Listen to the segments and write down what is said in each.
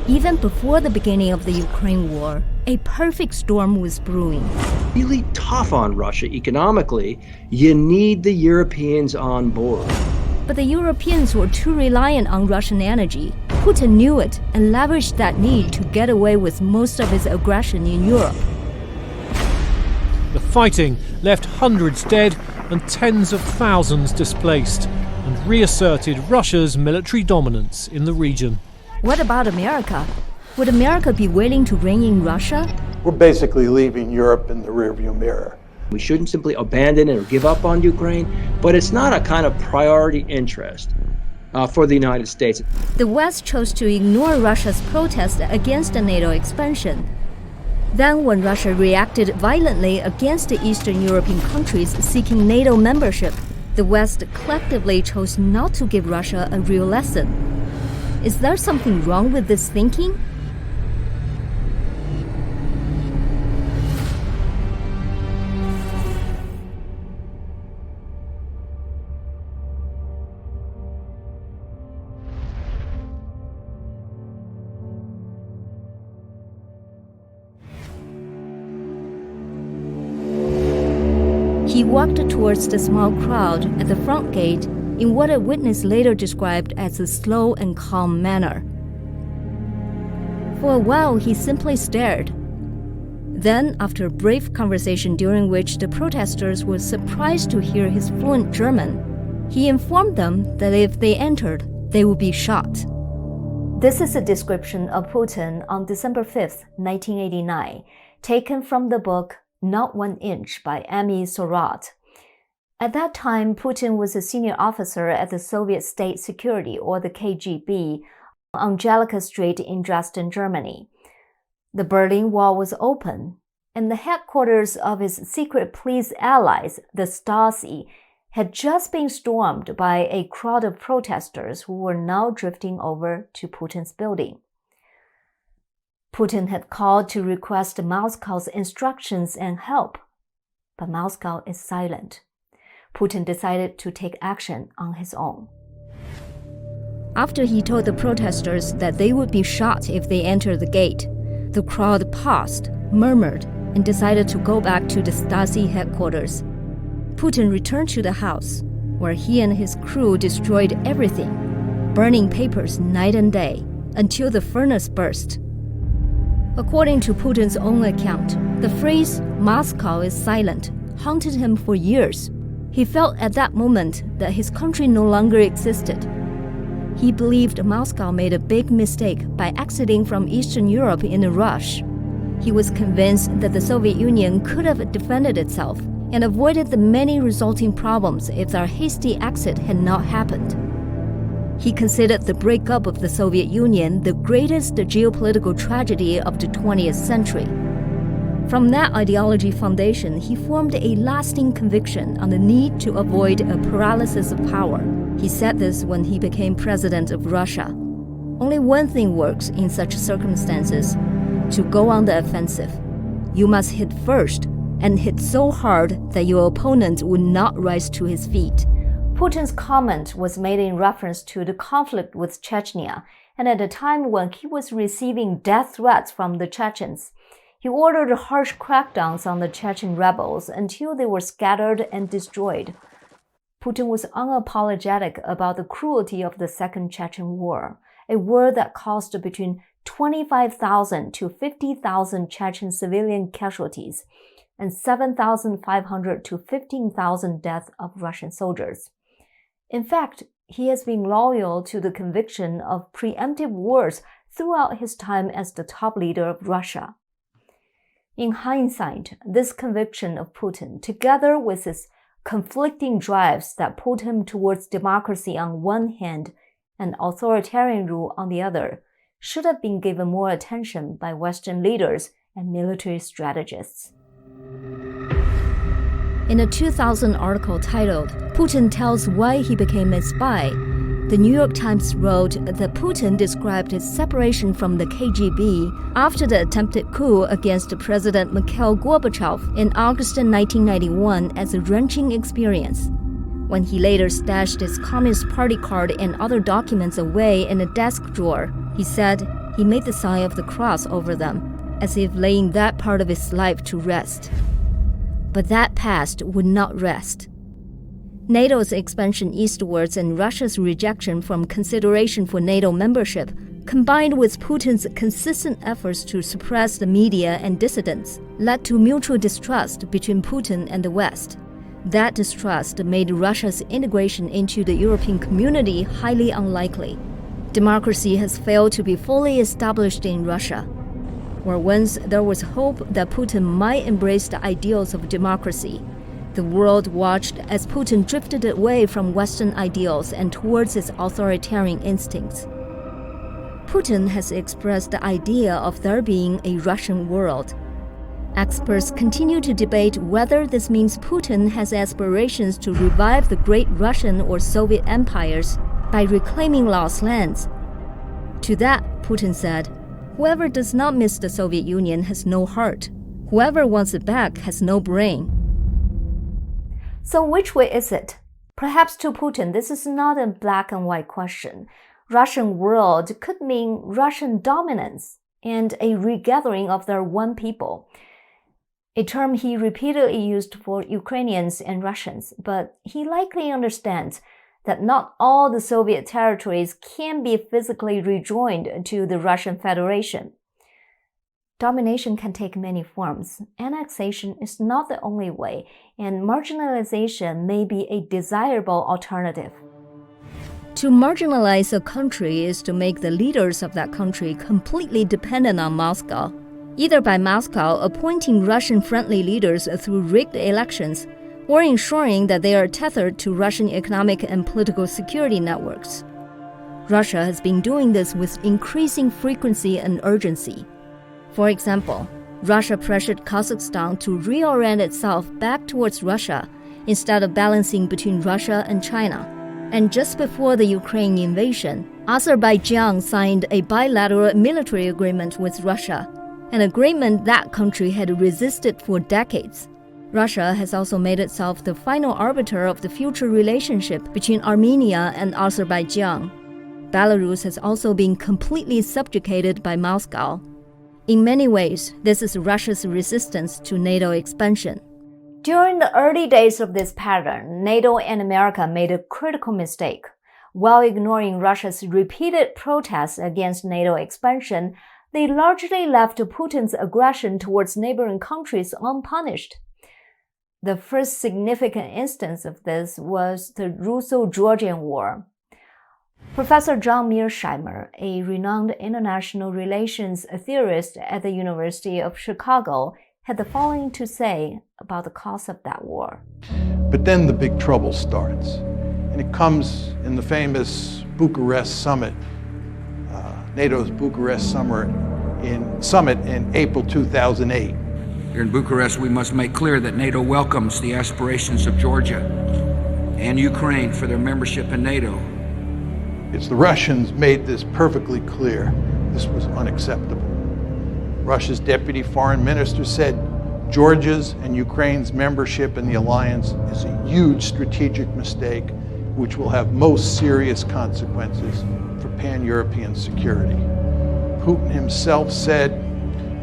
Even before the beginning of the Ukraine war, a perfect storm was brewing. Really tough on Russia economically, you need the Europeans on board. But the Europeans were too reliant on Russian energy. Putin knew it and leveraged that need to get away with most of his aggression in Europe. The fighting left hundreds dead and tens of thousands displaced, and reasserted Russia's military dominance in the region. What about America? Would America be willing to rein in Russia? We're basically leaving Europe in the rearview mirror. We shouldn't simply abandon it or give up on Ukraine, but it's not a kind of priority interest for the United States. The West chose to ignore Russia's protest against the NATO expansion. Then, when Russia reacted violently against the Eastern European countries seeking NATO membership, the West collectively chose not to give Russia a real lesson. Is there something wrong with this thinking? He walked towards the small crowd at the front gate in what a witness later described as a slow and calm manner. For a while, he simply stared. Then, after a brief conversation during which the protesters were surprised to hear his fluent German, he informed them that if they entered, they would be shot. This is a description of Putin on December 5th, 1989, taken from the book Not 1 Inch by Amy Sorat. At that time, Putin was a senior officer at the Soviet State Security, or the KGB, on Angelika Street in Dresden, Germany. The Berlin Wall was open, and the headquarters of his secret police allies, the Stasi, had just been stormed by a crowd of protesters who were now drifting over to Putin's building. Putin had called to request Moscow's instructions and help, but Moscow is silent. Putin decided to take action on his own. After he told the protesters that they would be shot if they entered the gate, the crowd paused, murmured, and decided to go back to the Stasi headquarters. Putin returned to the house, where he and his crew destroyed everything, burning papers night and day, until the furnace burst. According to Putin's own account, the phrase, "Moscow is silent," haunted him for years. He felt at that moment that his country no longer existed. He believed Moscow made a big mistake by exiting from Eastern Europe in a rush. He was convinced that the Soviet Union could have defended itself and avoided the many resulting problems if their hasty exit had not happened. He considered the breakup of the Soviet Union the greatest geopolitical tragedy of the 20th century. From that ideology foundation, he formed a lasting conviction on the need to avoid a paralysis of power. He said this when he became president of Russia. Only one thing works in such circumstances: to go on the offensive. You must hit first, and hit so hard that your opponent would not rise to his feet. Putin's comment was made in reference to the conflict with Chechnya, and at a time when he was receiving death threats from the Chechens. He ordered harsh crackdowns on the Chechen rebels until they were scattered and destroyed. Putin was unapologetic about the cruelty of the Second Chechen War, a war that caused between 25,000 to 50,000 Chechen civilian casualties and 7,500 to 15,000 deaths of Russian soldiers. In fact, he has been loyal to the conviction of preemptive wars throughout his time as the top leader of Russia. In hindsight, this conviction of Putin, together with his conflicting drives that pulled him towards democracy on one hand and authoritarian rule on the other, should have been given more attention by Western leaders and military strategists. In a 2000 article titled, "Putin Tells Why He Became a Spy," the New York Times wrote that Putin described his separation from the KGB after the attempted coup against President Mikhail Gorbachev in August 1991 as a wrenching experience. When he later stashed his Communist Party card and other documents away in a desk drawer, he said he made the sign of the cross over them, as if laying that part of his life to rest. But that past would not rest. NATO's expansion eastwards and Russia's rejection from consideration for NATO membership, combined with Putin's consistent efforts to suppress the media and dissidents, led to mutual distrust between Putin and the West. That distrust made Russia's integration into the European community highly unlikely. Democracy has failed to be fully established in Russia. Where once there was hope that Putin might embrace the ideals of democracy, the world watched as Putin drifted away from Western ideals and towards his authoritarian instincts. Putin has expressed the idea of there being a Russian world. Experts continue to debate whether this means Putin has aspirations to revive the great Russian or Soviet empires by reclaiming lost lands. To that, Putin said, "Whoever does not miss the Soviet Union has no heart. Whoever wants it back has no brain." So which way is it? Perhaps to Putin, this is not a black and white question. Russian world could mean Russian dominance and a regathering of their one people, a term he repeatedly used for Ukrainians and Russians, but he likely understands that not all the Soviet territories can be physically rejoined to the Russian Federation. Domination can take many forms. Annexation is not the only way, and marginalization may be a desirable alternative. To marginalize a country is to make the leaders of that country completely dependent on Moscow, either by Moscow appointing Russian-friendly leaders through rigged elections, or ensuring that they are tethered to Russian economic and political security networks. Russia has been doing this with increasing frequency and urgency. For example, Russia pressured Kazakhstan to reorient itself back towards Russia instead of balancing between Russia and China. And just before the Ukraine invasion, Azerbaijan signed a bilateral military agreement with Russia, an agreement that country had resisted for decades. Russia has also made itself the final arbiter of the future relationship between Armenia and Azerbaijan. Belarus has also been completely subjugated by Moscow. In many ways, this is Russia's resistance to NATO expansion. During the early days of this pattern, NATO and America made a critical mistake. While ignoring Russia's repeated protests against NATO expansion, they largely left Putin's aggression towards neighboring countries unpunished. The first significant instance of this was the Russo-Georgian War. Professor John Mearsheimer, a renowned international relations theorist at the University of Chicago, had the following to say about the cause of that war. But then the big trouble starts, and it comes in the famous Bucharest Summit, NATO's Bucharest Summit in April 2008. Here in Bucharest, we must make clear that NATO welcomes the aspirations of Georgia and Ukraine for their membership in NATO. It's the Russians made this perfectly clear. This was unacceptable. Russia's deputy foreign minister said Georgia's and Ukraine's membership in the alliance is a huge strategic mistake which will have most serious consequences for pan-European security. Putin himself said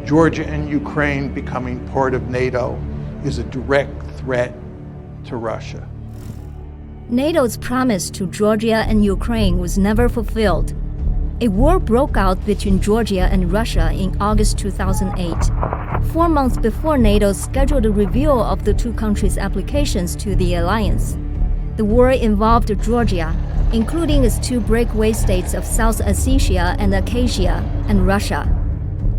Georgia and Ukraine becoming part of NATO is a direct threat to Russia. NATO's promise to Georgia and Ukraine was never fulfilled. A war broke out between Georgia and Russia in August 2008, 4 months before NATO's scheduled review of the two countries' applications to the alliance. The war involved Georgia, including its two breakaway states of South Ossetia and Abkhazia, and Russia.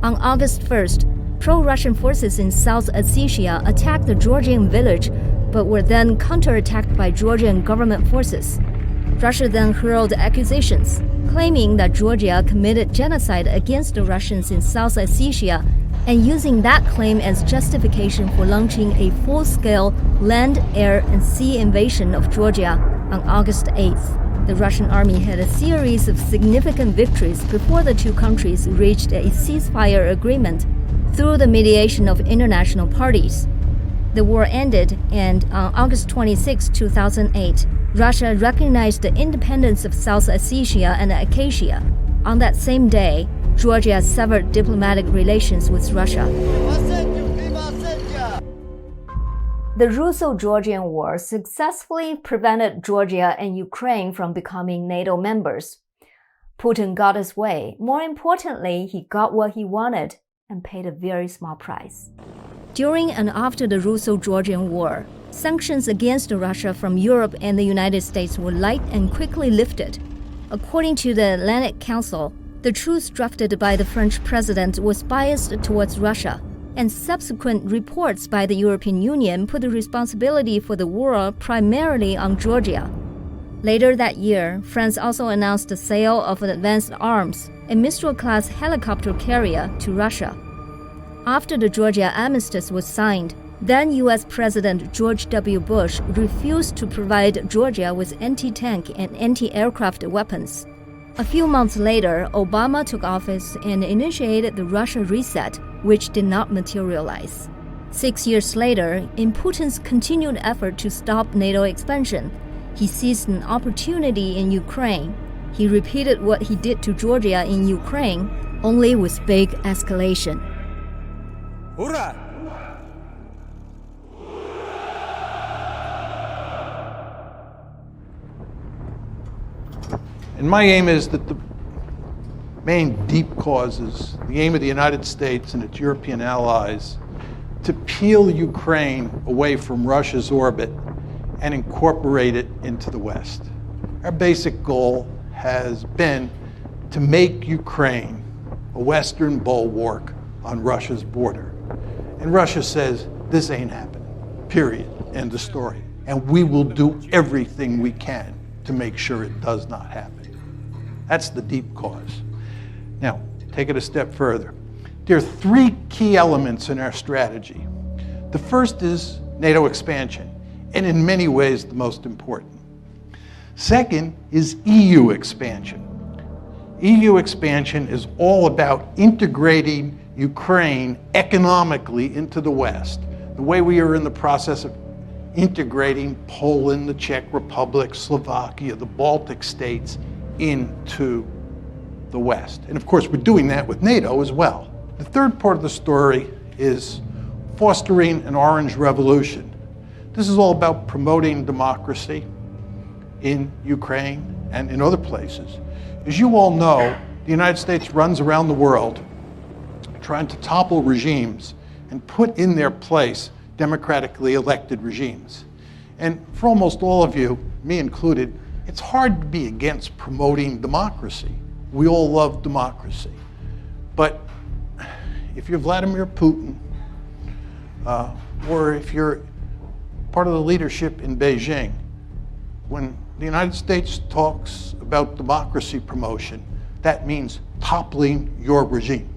On August 1st, pro-Russian forces in South Ossetia attacked the Georgian village, but were then counterattacked by Georgian government forces. Russia then hurled accusations, claiming that Georgia committed genocide against the Russians in South Ossetia, and using that claim as justification for launching a full-scale land, air, and sea invasion of Georgia on August 8th. The Russian army had a series of significant victories before the two countries reached a ceasefire agreement through the mediation of international parties. The war ended, and on August 26, 2008, Russia recognized the independence of South Ossetia and Abkhazia. On that same day, Georgia severed diplomatic relations with Russia. The Russo-Georgian War successfully prevented Georgia and Ukraine from becoming NATO members. Putin got his way. More importantly, he got what he wanted and paid a very small price. During and after the Russo-Georgian War, sanctions against Russia from Europe and the United States were light and quickly lifted. According to the Atlantic Council, the truce drafted by the French president was biased towards Russia, and subsequent reports by the European Union put the responsibility for the war primarily on Georgia. Later that year, France also announced the sale of advanced arms, a Mistral-class helicopter carrier, to Russia. After the Georgia armistice was signed, then U.S. President George W. Bush refused to provide Georgia with anti-tank and anti-aircraft weapons. A few months later, Obama took office and initiated the Russia reset, which did not materialize. 6 years later, in Putin's continued effort to stop NATO expansion, he seized an opportunity in Ukraine. He repeated what he did to Georgia in Ukraine, only with big escalation. Hurrah! And my aim is that the main deep causes, the aim of the United States and its European allies, to peel Ukraine away from Russia's orbit and incorporate it into the West. Our basic goal has been to make Ukraine a Western bulwark on Russia's border. And Russia says, this ain't happening, period, end of story. And we will do everything we can to make sure it does not happen. That's the deep cause. Now, take it a step further. There are three key elements in our strategy. The first is NATO expansion, and in many ways the most important. Second is EU expansion. EU expansion is all about integrating Ukraine economically into the West, the way we are in the process of integrating Poland, the Czech Republic, Slovakia, the Baltic states into the West. And of course, we're doing that with NATO as well. The third part of the story is fostering an orange revolution. This is all about promoting democracy in Ukraine and in other places. As you all know, the United States runs around the world trying to topple regimes and put in their place democratically elected regimes. And for almost all of you, me included, it's hard to be against promoting democracy. We all love democracy. But if you're Vladimir Putin, or if you're part of the leadership in Beijing, when the United States talks about democracy promotion, that means toppling your regime.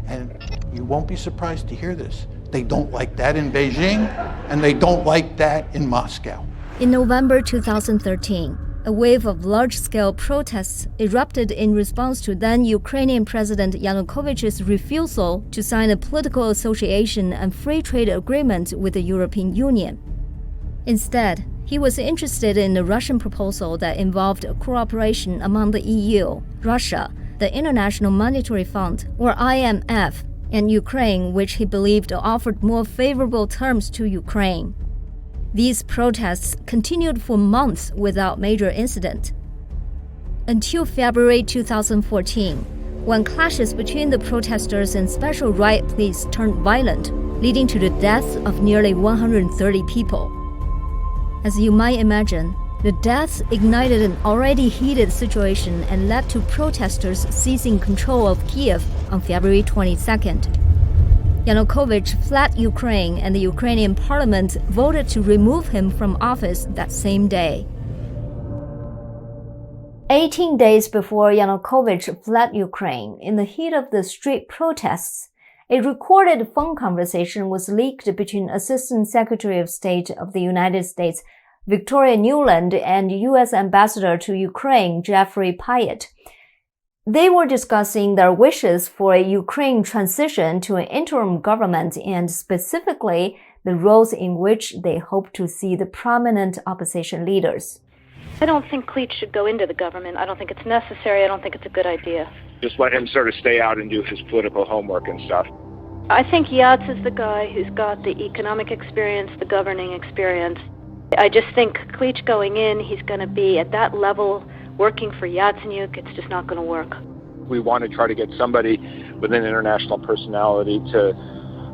And you won't be surprised to hear this. They don't like that in Beijing, and they don't like that in Moscow. In November 2013, a wave of large-scale protests erupted in response to then Ukrainian President Yanukovych's refusal to sign a political association and free trade agreement with the European Union. Instead, he was interested in the Russian proposal that involved cooperation among the EU, Russia, the International Monetary Fund, or IMF, and Ukraine, which he believed offered more favorable terms to Ukraine. These protests continued for months without major incident. Until February 2014, when clashes between the protesters and special riot police turned violent, leading to the deaths of nearly 130 people. As you might imagine, the deaths ignited an already heated situation and led to protesters seizing control of Kiev on February 22nd. Yanukovych fled Ukraine, and the Ukrainian parliament voted to remove him from office that same day. 18 days before Yanukovych fled Ukraine, in the heat of the street protests, a recorded phone conversation was leaked between Assistant Secretary of State of the United States Victoria Nuland and U.S. Ambassador to Ukraine Jeffrey Pyatt. They were discussing their wishes for a Ukraine transition to an interim government and specifically the roles in which they hope to see the prominent opposition leaders. I don't think Klitsch should go into the government. I don't think it's necessary. I don't think it's a good idea. Just let him sort of stay out and do his political homework and stuff. I think Yats is the guy who's got the economic experience, the governing experience. I just think Klitsch going in, he's going to be at that level working for Yatsenyuk. It's just not going to work. We want to try to get somebody with an international personality to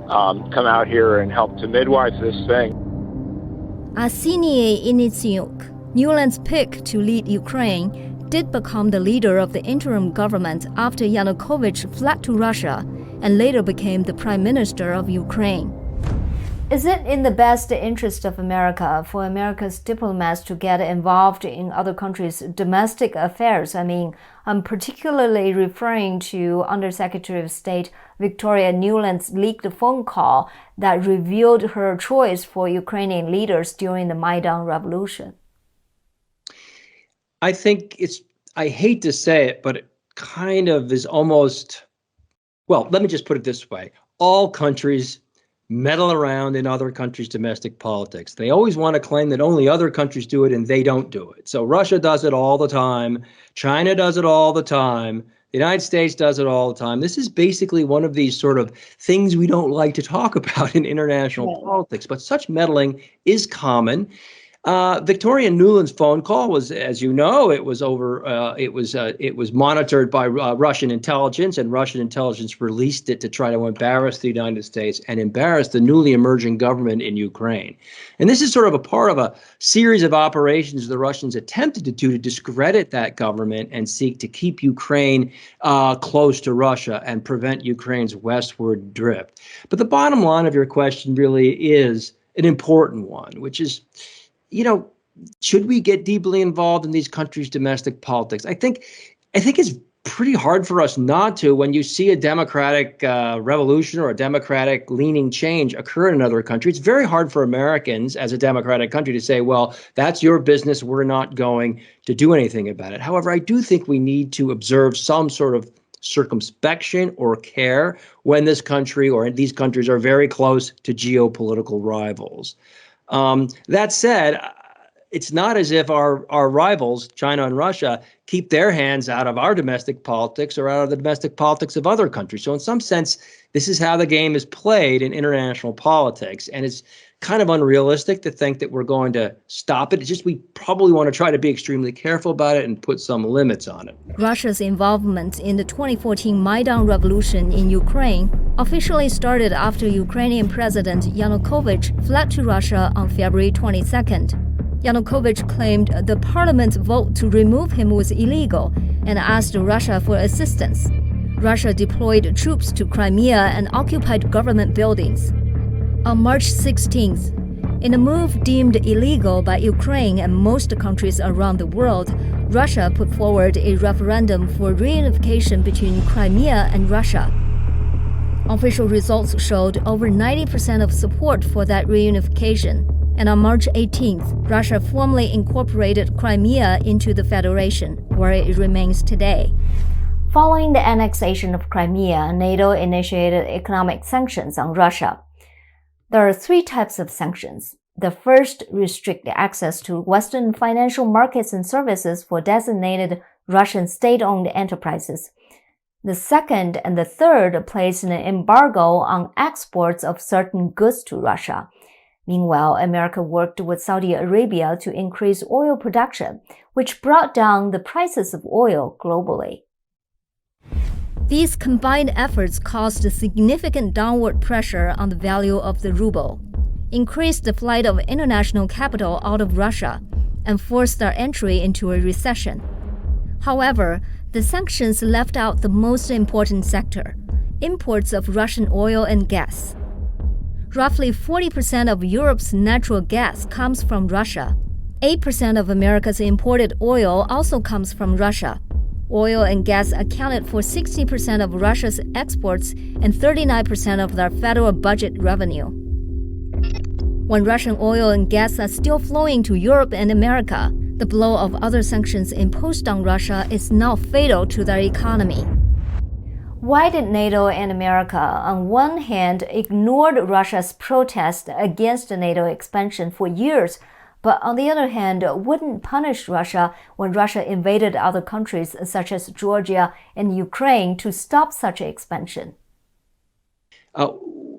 come out here and help to midwife this thing. Arseniy Yatsenyuk, Nuland's pick to lead Ukraine, did become the leader of the interim government after Yanukovych fled to Russia and later became the prime minister of Ukraine. Is it in the best interest of America for America's diplomats to get involved in other countries' domestic affairs? I mean, I'm particularly referring to Undersecretary of State Victoria Nuland's leaked phone call that revealed her choice for Ukrainian leaders during the Maidan Revolution. I think I hate to say it, but it kind of is almost, well, let me just put it this way. All countries meddle around in other countries' domestic politics. They always want to claim that only other countries do it and they don't do it. So Russia does it all the time. China does it all the time. The United States does it all the time. This is basically one of these sort of things we don't like to talk about in international politics, but such meddling is common. Victoria Nuland's phone call was, as you know, it was monitored by Russian intelligence, and Russian intelligence released it to try to embarrass the United States and embarrass the newly emerging government in Ukraine. And this is sort of a part of a series of operations the Russians attempted to do to discredit that government and seek to keep Ukraine close to Russia and prevent Ukraine's westward drift. But the bottom line of your question really is an important one, which is, should we get deeply involved in these countries' domestic politics? I think it's pretty hard for us not to when you see a democratic revolution or a democratic leaning change occur in another country. It's very hard for Americans as a democratic country to say, well, that's your business. We're not going to do anything about it. However, I do think we need to observe some sort of circumspection or care when this country or these countries are very close to geopolitical rivals. That said, it's not as if our rivals, China and Russia, keep their hands out of our domestic politics or out of the domestic politics of other countries. So in some sense, this is how the game is played in international politics. And it's kind of unrealistic to think that we're going to stop it. It's just we probably want to try to be extremely careful about it and put some limits on it. Russia's involvement in the 2014 Maidan Revolution in Ukraine officially started after Ukrainian President Yanukovych fled to Russia on February 22nd. Yanukovych claimed the parliament's vote to remove him was illegal and asked Russia for assistance. Russia deployed troops to Crimea and occupied government buildings. On March 16th, in a move deemed illegal by Ukraine and most countries around the world, Russia put forward a referendum for reunification between Crimea and Russia. Official results showed over 90% of support for that reunification. And on March 18th, Russia formally incorporated Crimea into the Federation, where it remains today. Following the annexation of Crimea, NATO initiated economic sanctions on Russia. There are three types of sanctions. The first restrict access to Western financial markets and services for designated Russian state-owned enterprises. The second and the third place an embargo on exports of certain goods to Russia. Meanwhile, America worked with Saudi Arabia to increase oil production, which brought down the prices of oil globally. These combined efforts caused a significant downward pressure on the value of the ruble, increased the flight of international capital out of Russia, and forced their entry into a recession. However, the sanctions left out the most important sector, imports of Russian oil and gas. Roughly 40% of Europe's natural gas comes from Russia. 8% of America's imported oil also comes from Russia. Oil and gas accounted for 60% of Russia's exports and 39% of their federal budget revenue. When Russian oil and gas are still flowing to Europe and America, the blow of other sanctions imposed on Russia is now fatal to their economy. Why did NATO and America, on one hand, ignored Russia's protest against NATO expansion for years, but on the other hand, wouldn't punish Russia when Russia invaded other countries such as Georgia and Ukraine to stop such expansion.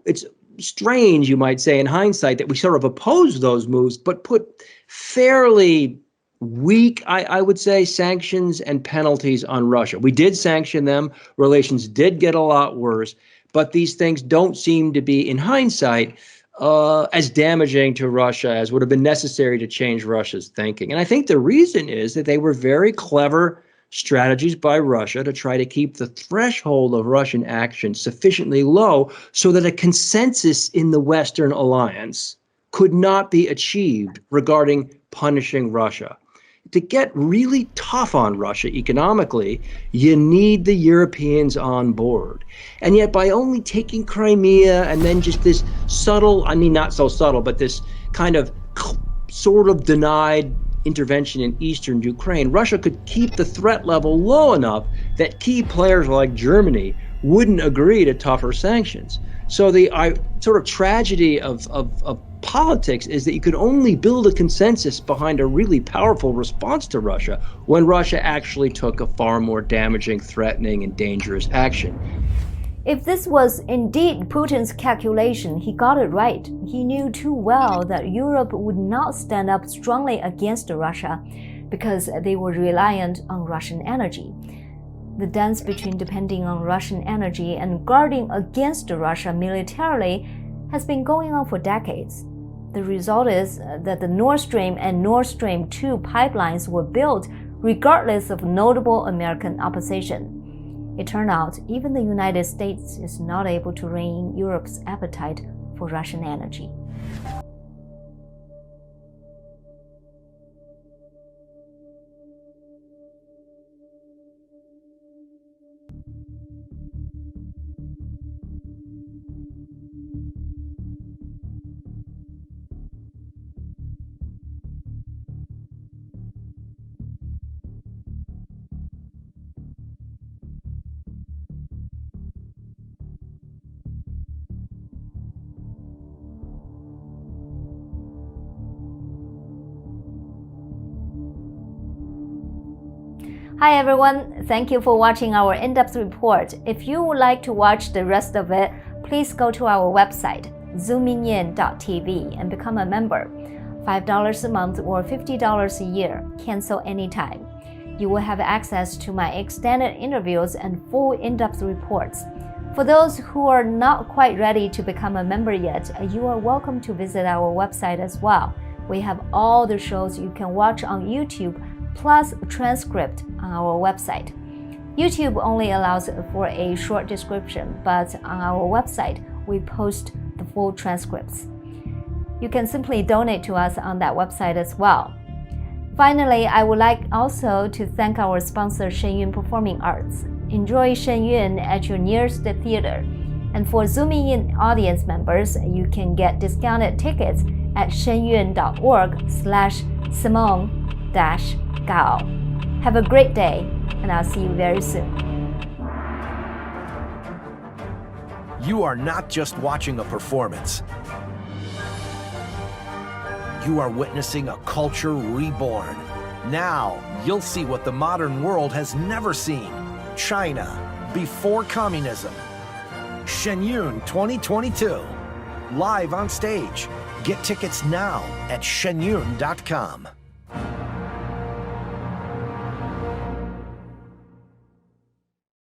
It's strange, you might say, in hindsight, that we sort of opposed those moves, but put fairly weak, I would say, sanctions and penalties on Russia. We did sanction them. Relations did get a lot worse, but these things don't seem to be, in hindsight, as damaging to Russia as would have been necessary to change Russia's thinking. And I think the reason is that they were very clever strategies by Russia to try to keep the threshold of Russian action sufficiently low so that a consensus in the Western alliance could not be achieved regarding punishing Russia. To get really tough on Russia economically, you need the Europeans on board. And yet by only taking Crimea and then just this subtle, I mean, not so subtle, but this kind of sort of denied intervention in eastern Ukraine, Russia could keep the threat level low enough that key players like Germany wouldn't agree to tougher sanctions. So the sort of tragedy of politics is that you could only build a consensus behind a really powerful response to Russia when Russia actually took a far more damaging, threatening, and dangerous action. If this was indeed Putin's calculation, he got it right. He knew too well that Europe would not stand up strongly against Russia because they were reliant on Russian energy. The dance between depending on Russian energy and guarding against Russia militarily has been going on for decades. The result is that the Nord Stream and Nord Stream 2 pipelines were built regardless of notable American opposition. It turned out even the United States is not able to rein in Europe's appetite for Russian energy. Hi everyone, thank you for watching our in-depth report. If you would like to watch the rest of it, please go to our website, zoomingin.tv, and become a member. $5 a month or $50 a year, cancel anytime. You will have access to my extended interviews and full in-depth reports. For those who are not quite ready to become a member yet, you are welcome to visit our website as well. We have all the shows you can watch on YouTube, plus a transcript on our website. YouTube only allows for a short description, but on our website, we post the full transcripts. You can simply donate to us on that website as well. Finally, I would like also to thank our sponsor, Shenyun Performing Arts. Enjoy Shenyun at your nearest theater. And for Zooming In audience members, you can get discounted tickets at shenyun.org/Simone-Gao. Have a great day, and I'll see you very soon. You are not just watching a performance. You are witnessing a culture reborn. Now, you'll see what the modern world has never seen. China, before communism. Shenyun 2022. Live on stage. Get tickets now at shenyun.com.